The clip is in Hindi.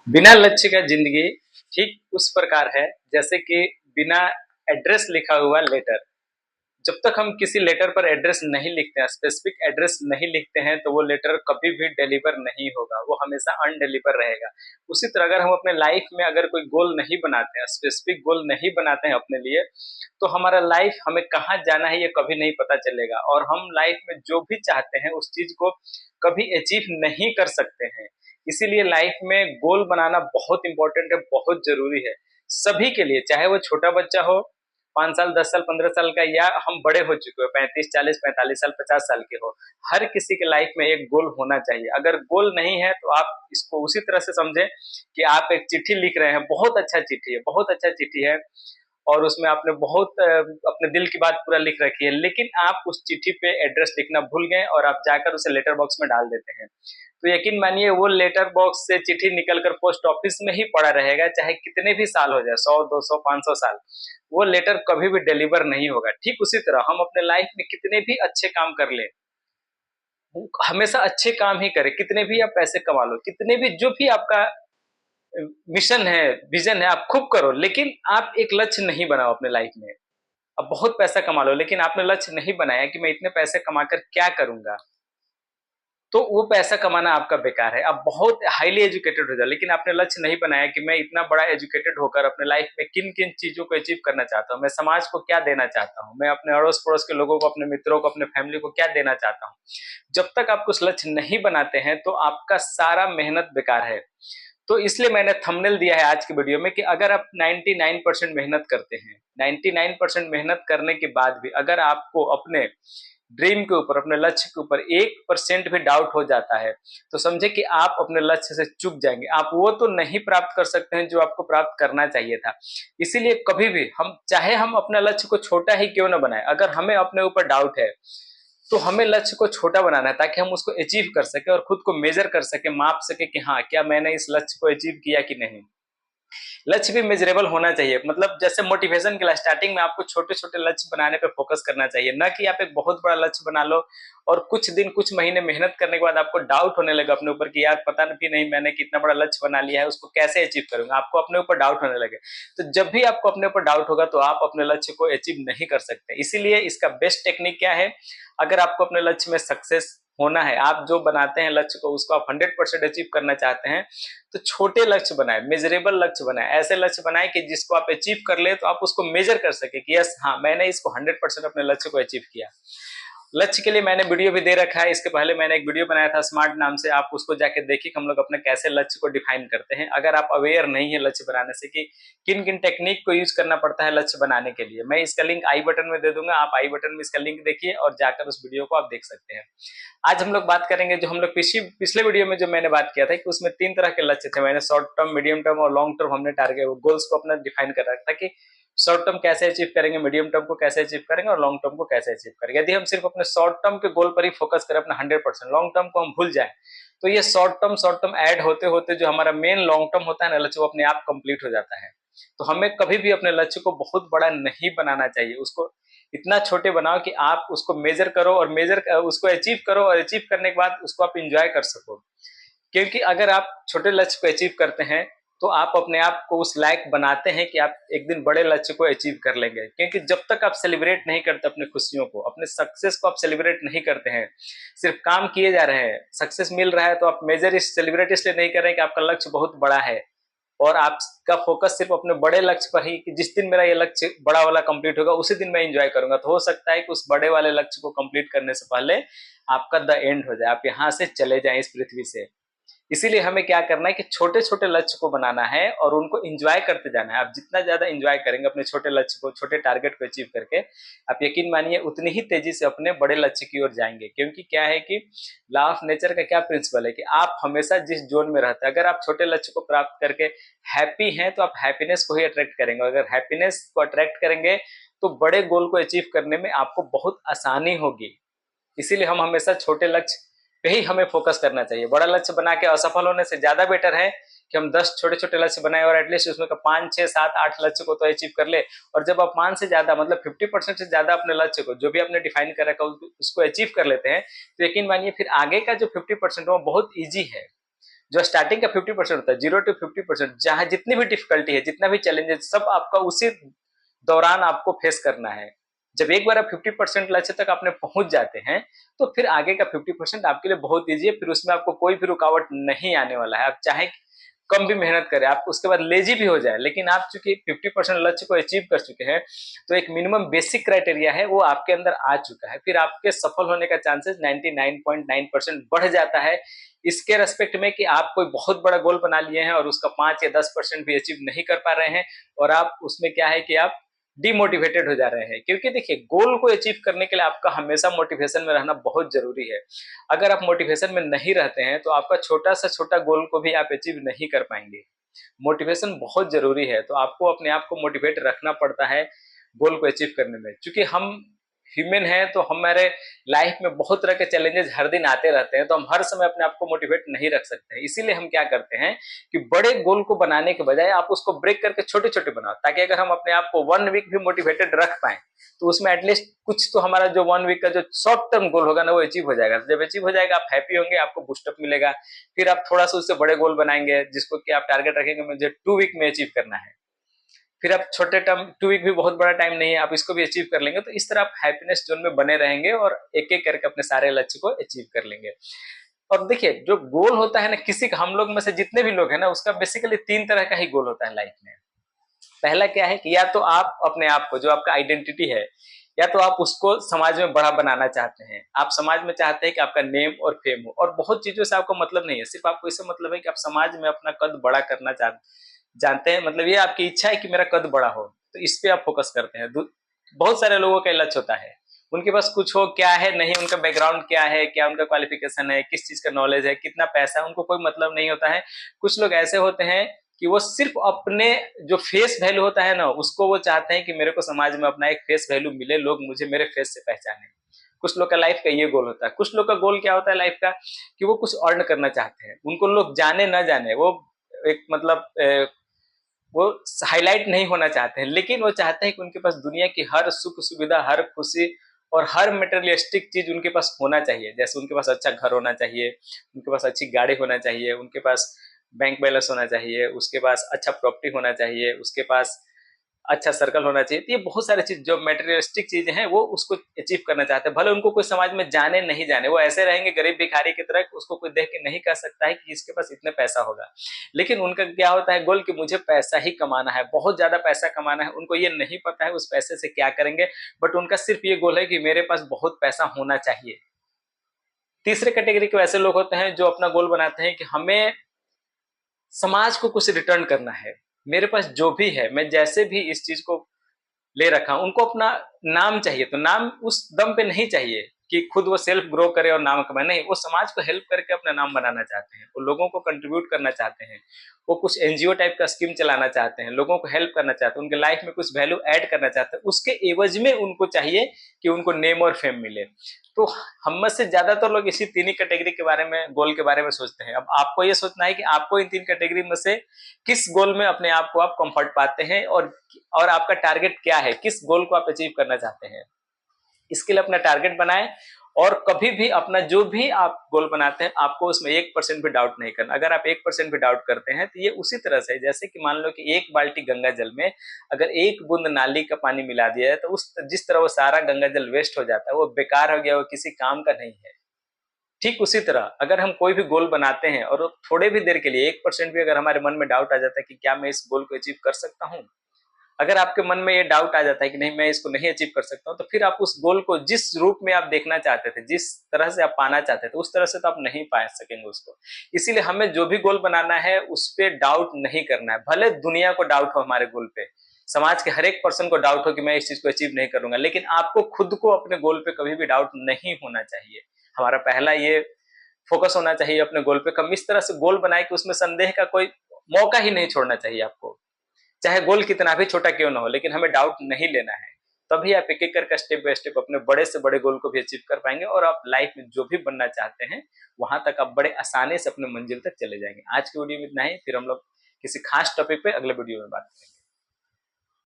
बिना लक्ष्य का जिंदगी ठीक उस प्रकार है जैसे कि बिना एड्रेस लिखा हुआ लेटर। जब तक हम किसी लेटर पर एड्रेस नहीं लिखते हैं, स्पेसिफिक एड्रेस नहीं लिखते हैं, तो वो लेटर कभी भी डिलीवर नहीं होगा, वो हमेशा अनडिलीवर रहेगा। उसी तरह अगर हम अपने लाइफ में अगर कोई गोल नहीं बनाते हैं, स्पेसिफिक गोल नहीं बनाते हैं अपने लिए, तो हमारा लाइफ हमें कहाँ जाना है ये कभी नहीं पता चलेगा, और हम लाइफ में जो भी चाहते हैं उस चीज को कभी अचीव नहीं कर सकते हैं। इसीलिए लाइफ में गोल बनाना बहुत इंपॉर्टेंट है, बहुत जरूरी है सभी के लिए, चाहे वो छोटा बच्चा हो 5 साल 10 साल 15 साल का, या हम बड़े हो चुके हो 35 40 45 साल 50 साल के हो। हर किसी के लाइफ में एक गोल होना चाहिए। अगर गोल नहीं है तो आप इसको उसी तरह से समझें कि आप एक चिट्ठी लिख रहे हैं, बहुत अच्छा चिट्ठी है, बहुत अच्छा चिट्ठी है, और उसमें आपने बहुत अपने दिल की बात पूरा लिख रखी है, लेकिन आप उस चिट्ठी पे एड्रेस लिखना भूल गए और आप जाकर उसे लेटर बॉक्स में डाल देते हैं। तो यकीन मानिए वो लेटर बॉक्स से चिट्ठी निकलकर पोस्ट ऑफिस में ही पड़ा रहेगा, चाहे कितने भी साल हो जाए, 100 200 500 साल, वो लेटर कभी भी डिलीवर नहीं होगा। ठीक उसी तरह हम अपने लाइफ में कितने भी अच्छे काम कर ले, हमेशा अच्छे काम ही करें, कितने भी आप पैसे कमा लो, कितने भी जो भी आपका मिशन है, विजन है, आप खूब करो, लेकिन आप एक लक्ष्य नहीं बनाओ अपने लाइफ में। अब बहुत पैसा कमा लो, लेकिन आपने लक्ष्य नहीं बनाया कि मैं इतने पैसे कमाकर क्या करूंगा, तो वो पैसा कमाना आपका बेकार है। आप बहुत हाईली एजुकेटेड हो जाए, लेकिन आपने लक्ष्य नहीं बनाया कि मैं इतना बड़ा एजुकेटेड होकर अपने लाइफ में किन किन चीजों को अचीव करना चाहता हूँ, मैं समाज को क्या देना चाहता हूँ, मैं अपने अड़ोस पड़ोस के लोगों को, अपने मित्रों को, अपने फैमिली को क्या देना चाहता हूँ। जब तक आप कुछ लक्ष्य नहीं बनाते हैं तो आपका सारा मेहनत बेकार है। तो इसलिए मैंने थंबनेल दिया है आज की वीडियो में कि अगर आप 99% मेहनत करते हैं, 99% मेहनत करने के बाद भी अगर आपको अपने ड्रीम के ऊपर, अपने लक्ष्य के ऊपर 1% भी डाउट हो जाता है, तो समझे कि आप अपने लक्ष्य से चूक जाएंगे। आप वो तो नहीं प्राप्त कर सकते हैं जो आपको प्राप्त करना चाहिए था। इसीलिए कभी भी हम, चाहे हम अपना लक्ष्य को छोटा ही क्यों ना बनाए, अगर हमें अपने ऊपर डाउट है तो हमें लक्ष्य को छोटा बनाना है, ताकि हम उसको अचीव कर सके और खुद को मेजर कर सके, माप सके कि हाँ, क्या मैंने इस लक्ष्य को अचीव किया कि नहीं। लक्ष्य भी मेजरेबल होना चाहिए, मतलब जैसे मोटिवेशन के लिए स्टार्टिंग में आपको छोटे छोटे लक्ष्य बनाने पे फोकस करना चाहिए, ना कि आप एक बहुत बड़ा लक्ष्य बना लो और कुछ दिन कुछ महीने मेहनत करने के बाद आपको डाउट होने लगा अपने ऊपर कि यार पता भी नहीं मैंने कितना बड़ा लक्ष्य बना लिया है, उसको कैसे अचीव करूंगा, आपको अपने ऊपर डाउट होने लगे। तो जब भी आपको अपने ऊपर डाउट होगा तो आप अपने लक्ष्य को अचीव नहीं कर सकते। इसीलिए इसका बेस्ट टेक्निक क्या है, अगर आपको अपने लक्ष्य में सक्सेस होना है, आप जो बनाते हैं लक्ष्य को उसको आप 100% अचीव करना चाहते हैं, तो छोटे लक्ष्य बनाए, मेजरेबल लक्ष्य बनाए, ऐसे लक्ष्य बनाए कि जिसको आप अचीव कर ले तो आप उसको मेजर कर सके कि यस हाँ, मैंने इसको 100% अपने लक्ष्य को अचीव किया। लक्ष्य के लिए मैंने वीडियो भी दे रखा है, इसके पहले मैंने एक वीडियो बनाया था स्मार्ट नाम से, आप उसको जाके देखिए हम लोग अपने कैसे लक्ष्य को डिफाइन करते हैं। अगर आप अवेयर नहीं है लक्ष्य बनाने से कि किन किन टेक्निक को यूज करना पड़ता है लक्ष्य बनाने के लिए, मैं इसका लिंक आई बटन में दे दूंगा, आप आई बटन में इसका लिंक देखिए और जाकर उस वीडियो को आप देख सकते हैं। आज हम लोग बात करेंगे, जो हम लोग पिछले वीडियो में जो मैंने बात किया था कि उसमें 3 तरह के लक्ष्य थे, मैंने शॉर्ट टर्म, मीडियम टर्म और लॉन्ग टर्म हमने टारगेट गोल्स को अपना डिफाइन कर रखा था कि शॉर्ट टर्म कैसे अचीव करेंगे, मीडियम टर्म को कैसे अचीव करेंगे और लॉन्ग टर्म को कैसे अचीव करेंगे। यदि हम सिर्फ अपने शॉर्ट टर्म के गोल पर ही फोकस करें अपना 100%, लॉन्ग टर्म को हम भूल जाए, तो ये शॉर्ट टर्म ऐड होते होते जो हमारा मेन लॉन्ग टर्म होता है ना लक्ष्य, वो अपने आप कंप्लीट हो जाता है। तो हमें कभी भी अपने लक्ष्य को बहुत बड़ा नहीं बनाना चाहिए, उसको इतना छोटे बनाओ कि आप उसको मेजर करो और मेजर उसको अचीव करो, और अचीव करने के बाद उसको आप इंजॉय कर सको। क्योंकि अगर आप छोटे लक्ष्य को अचीव करते हैं तो आप अपने आप को उस लायक बनाते हैं कि आप एक दिन बड़े लक्ष्य को अचीव कर लेंगे। क्योंकि जब तक आप सेलिब्रेट नहीं करते अपने खुशियों को, अपने सक्सेस को आप सेलिब्रेट नहीं करते हैं, सिर्फ काम किए जा रहे हैं, सक्सेस मिल रहा है तो आप मेजर सेलिब्रेट इसलिए नहीं कर रहे हैं कि आपका लक्ष्य बहुत बड़ा है और आपका फोकस सिर्फ अपने बड़े लक्ष्य पर ही कि जिस दिन मेरा ये लक्ष्य बड़ा वाला कंप्लीट होगा उसी दिन मैं एंजॉय करूंगा। तो हो सकता है कि उस बड़े वाले लक्ष्य को कंप्लीट करने से पहले आपका द एंड हो जाए, आप यहाँ से चले जाएं इस पृथ्वी से। इसीलिए हमें क्या करना है कि छोटे छोटे लक्ष्य को बनाना है और उनको एंजॉय करते जाना है। आप जितना ज्यादा एंजॉय करेंगे अपने छोटे लक्ष्य को, छोटे टारगेट को अचीव करके, आप यकीन मानिए उतनी ही तेजी से अपने बड़े लक्ष्य की ओर जाएंगे। क्योंकि क्या है कि लॉ ऑफ नेचर का क्या प्रिंसिपल है कि आप हमेशा जिस जोन में रहते हैं, अगर आप छोटे लक्ष्य को प्राप्त करके हैप्पी हैं तो आप हैप्पीनेस को ही अट्रैक्ट करेंगे। अगर हैप्पीनेस को अट्रैक्ट करेंगे तो बड़े गोल को अचीव करने में आपको बहुत आसानी होगी। इसीलिए हम हमेशा छोटे लक्ष्य पे ही हमें फोकस करना चाहिए। बड़ा लक्ष्य बना के असफल होने से ज्यादा बेटर है कि हम 10 छोटे छोटे लक्ष्य बनाए और एटलीस्ट उसमें का 5 6 7 8 लक्ष्य को तो अचीव कर ले। और जब आप 5 से ज्यादा मतलब 50% से ज्यादा अपने लक्ष्य को जो भी आपने डिफाइन कर रखा उसको अचीव कर लेते हैं, तो यकीन मानिए फिर आगे का जो 50% वो बहुत ईजी है। जो स्टार्टिंग का 50% होता है, 0 to 50%, जहां जितनी भी डिफिकल्टी है, जितना भी चैलेंजेस, सब आपका उसी दौरान आपको फेस करना है। जब एक बार आप 50% लक्ष्य तक आपने पहुंच जाते हैं, तो फिर आगे का 50% आपके लिए बहुत ईजी है। फिर उसमें आपको कोई भी रुकावट नहीं आने वाला है। आप चाहे कम भी मेहनत करें, आप उसके बाद लेजी भी हो जाए, लेकिन आप चूंकि 50% लक्ष्य को अचीव कर चुके हैं, तो एक मिनिमम बेसिक क्राइटेरिया है वो आपके अंदर आ चुका है। फिर आपके सफल होने का चांसेस 99.9% बढ़ जाता है। इसके रेस्पेक्ट में कि आप कोई बहुत बड़ा गोल बना लिए हैं और उसका 5 या 10% भी अचीव नहीं कर पा रहे हैं, और आप उसमें क्या है कि आप डिमोटिवेटेड हो जा रहे हैं। क्योंकि देखिए, गोल को अचीव करने के लिए आपका हमेशा मोटिवेशन में रहना बहुत जरूरी है। अगर आप मोटिवेशन में नहीं रहते हैं, तो आपका छोटा से छोटा गोल को भी आप अचीव नहीं कर पाएंगे। मोटिवेशन बहुत जरूरी है, तो आपको अपने आप को मोटिवेट रखना पड़ता है गोल को अचीव करने में। क्योंकि हम ह्यूमन है, तो हमारे लाइफ में बहुत तरह के चैलेंजेस हर दिन आते रहते हैं, तो हम हर समय अपने आप को मोटिवेट नहीं रख सकते हैं। इसीलिए हम क्या करते हैं कि बड़े गोल को बनाने के बजाय आप उसको ब्रेक करके छोटे छोटे बनाओ, ताकि अगर हम अपने आप को 1 वीक भी मोटिवेटेड रख पाए, तो उसमें एटलीस्ट कुछ तो हमारा जो 1 वीक का जो शॉर्ट टर्म गोल होगा ना, वो अचीव हो जाएगा। जब अचीव हो जाएगा, आप हैप्पी होंगे, आपको बूस्टअप मिलेगा। फिर आप थोड़ा सा उससे बड़े गोल बनाएंगे, जिसको कि आप टारगेट रखेंगे मुझे 2 वीक में अचीव करना है। फिर आप छोटे टर्म, 2 वीक भी बहुत बड़ा टाइम नहीं है, आप इसको भी अचीव कर लेंगे। तो इस तरह आप हैप्पीनेस जोन में बने रहेंगे और एक एक करके अपने सारे लक्ष्य को अचीव कर लेंगे। और देखिए, जो गोल होता है ना, किसी का, हम लोग में से जितने भी लोग हैं ना, उसका बेसिकली 3 तरह का ही गोल होता है लाइफ में। पहला क्या है कि या तो आप अपने आप को, जो आपका आइडेंटिटी है, या तो आप उसको समाज में बड़ा बनाना चाहते हैं। आप समाज में चाहते हैं कि आपका नेम और फेम हो, और बहुत चीजों से आपको मतलब नहीं है, सिर्फ आपको इससे मतलब है कि आप समाज में अपना कद बड़ा करना जानते हैं। मतलब ये आपकी इच्छा है कि मेरा कद बड़ा हो, तो इस पे आप फोकस करते हैं। बहुत सारे लोगों का लक्ष्य होता है, उनके पास कुछ हो, क्या है नहीं, उनका बैकग्राउंड क्या है, क्या उनका क्वालिफिकेशन है, किस चीज का नॉलेज है, कितना पैसा है, उनको कोई मतलब नहीं होता है। कुछ लोग ऐसे होते हैं कि वो सिर्फ अपने जो फेस वैल्यू होता है ना, उसको वो चाहते हैं कि मेरे को समाज में अपना एक फेस वैल्यू मिले, लोग मुझे मेरे फेस से पहचाने। कुछ लोग का लाइफ का ये गोल होता है। कुछ लोग का गोल क्या होता है लाइफ का, कि वो कुछ अर्न करना चाहते हैं। उनको लोग जाने ना जाने, वो एक मतलब वो हाईलाइट नहीं होना चाहते हैं, लेकिन वो चाहते हैं कि उनके पास दुनिया की हर सुख सुविधा, हर खुशी और हर मटेरियलिस्टिक चीज उनके पास होना चाहिए। जैसे उनके पास अच्छा घर होना चाहिए, उनके पास अच्छी गाड़ी होना चाहिए, उनके पास बैंक बैलेंस होना चाहिए, उसके पास अच्छा प्रॉपर्टी होना चाहिए, उसके पास अच्छा सर्कल होना चाहिए। तो ये बहुत सारी चीज, जो मेटेरियलिस्टिक चीजें हैं, वो उसको अचीव करना चाहते हैं। भले उनको कोई समाज में जाने नहीं जाने, वो ऐसे रहेंगे गरीब भिखारी की तरह, उसको कोई देख के नहीं कह सकता है कि इसके पास इतने पैसा होगा। लेकिन उनका क्या होता है गोल, कि मुझे पैसा ही कमाना है, बहुत ज्यादा पैसा कमाना है। उनको ये नहीं पता है उस पैसे से क्या करेंगे, बट उनका सिर्फ ये गोल है कि मेरे पास बहुत पैसा होना चाहिए। तीसरे कैटेगरी के वैसे लोग होते हैं जो अपना गोल बनाते हैं कि हमें समाज को कुछ रिटर्न करना है। मेरे पास जो भी है, मैं जैसे भी इस चीज को ले रखा हूं, उनको अपना नाम चाहिए। तो नाम उस दम पे नहीं चाहिए कि खुद वो सेल्फ ग्रो करे और नाम कमाए, नहीं, वो समाज को हेल्प करके अपना नाम बनाना चाहते हैं, वो लोगों को कंट्रीब्यूट करना चाहते हैं, वो कुछ एनजीओ टाइप का स्कीम चलाना चाहते हैं, लोगों को हेल्प करना चाहते हैं, उनके लाइफ में कुछ वैल्यू ऐड करना चाहते हैं। उसके एवज में उनको चाहिए कि उनको नेम और फेम मिले। तो हम में से ज्यादातर लोग इसी 3 ही कैटेगरी के बारे में, गोल के बारे में सोचते हैं। अब आपको ये सोचना है कि आपको इन 3 कैटेगरी में से किस गोल में अपने आप को आप कंफर्ट पाते हैं, और आपका टारगेट क्या है, किस गोल को आप अचीव करना चाहते हैं। इसके लिए अपना टारगेट बनाएं, और कभी भी अपना जो भी आप गोल बनाते हैं, आपको उसमें 1% भी डाउट नहीं करना। अगर आप 1% भी डाउट करते हैं, तो ये उसी तरह से, जैसे कि मान लो कि 1 बाल्टी गंगा जल में अगर 1 बूंद नाली का पानी मिला दिया है, तो उस जिस तरह वो सारा गंगा जल वेस्ट हो जाता है, वो बेकार हो गया, वो किसी काम का नहीं है। ठीक उसी तरह अगर हम कोई भी गोल बनाते हैं, और थोड़े भी देर के लिए 1% भी अगर हमारे मन में डाउट आ जाता है कि क्या मैं इस गोल को अचीव कर सकता हूँ, अगर आपके मन में ये डाउट आ जाता है कि नहीं, मैं इसको नहीं अचीव कर सकता हूँ, तो फिर आप उस गोल को जिस रूप में आप देखना चाहते थे, जिस तरह से आप पाना चाहते थे, उस तरह से तो आप नहीं पा सकेंगे उसको। इसीलिए हमें जो भी गोल बनाना है, उस पर डाउट नहीं करना है। भले दुनिया को डाउट हो हमारे गोल पे, समाज के हर एक पर्सन को डाउट हो कि मैं इस चीज को अचीव नहीं करूंगा, लेकिन आपको खुद को अपने गोल पे कभी भी डाउट नहीं होना चाहिए। हमारा पहला ये फोकस होना चाहिए अपने गोल पे। हम इस तरह से गोल बनाए कि उसमें संदेह का कोई मौका ही नहीं छोड़ना चाहिए आपको, चाहे गोल कितना भी छोटा क्यों ना हो, लेकिन हमें डाउट नहीं लेना है। तभी आप एक एक करके स्टेप बाय स्टेप अपने बड़े से बड़े गोल को भी अचीव कर पाएंगे, और आप लाइफ में जो भी बनना चाहते हैं, वहां तक आप बड़े आसानी से अपने मंजिल तक चले जाएंगे। आज की वीडियो में इतना ही, फिर हम लोग किसी खास टॉपिक पे अगले वीडियो में बात करेंगे।